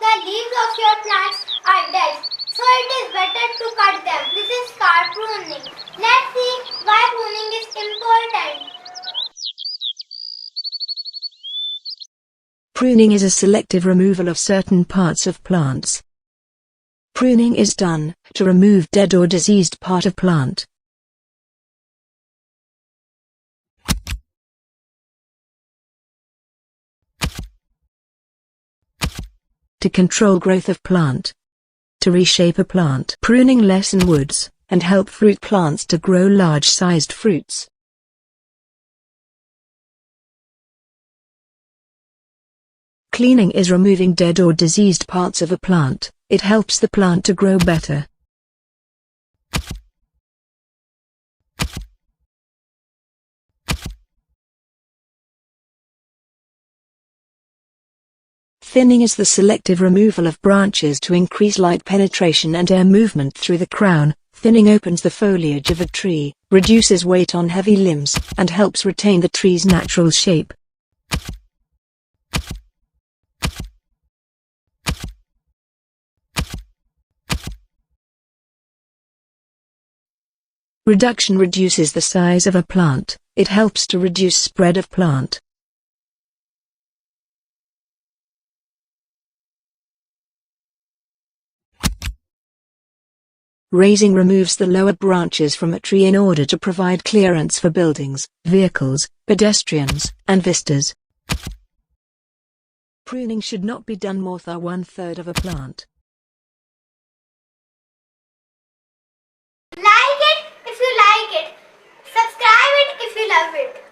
the leaves of your plants are dead, so it is better to cut them. This is called pruning. Let's see why pruning is important. Pruning is a selective removal of certain parts of plants. Pruning is done to remove dead or diseased part of plant. To control growth of plant. To reshape a plant. Pruning lessen woods and help fruit plants to grow large-sized fruits. Cleaning is removing dead or diseased parts of a plant. It helps the plant to grow better. Thinning is the selective removal of branches to increase light penetration and air movement through the crown. Thinning opens the foliage of a tree, reduces weight on heavy limbs, and helps retain the tree's natural shape. Reduction reduces the size of a plant. It helps to reduce spread of plant. Raising removes the lower branches from a tree in order to provide clearance for buildings, vehicles, pedestrians, and vistas. Pruning should not be done more than 1/3 of a plant. Like it if you like it. Subscribe it if you love it.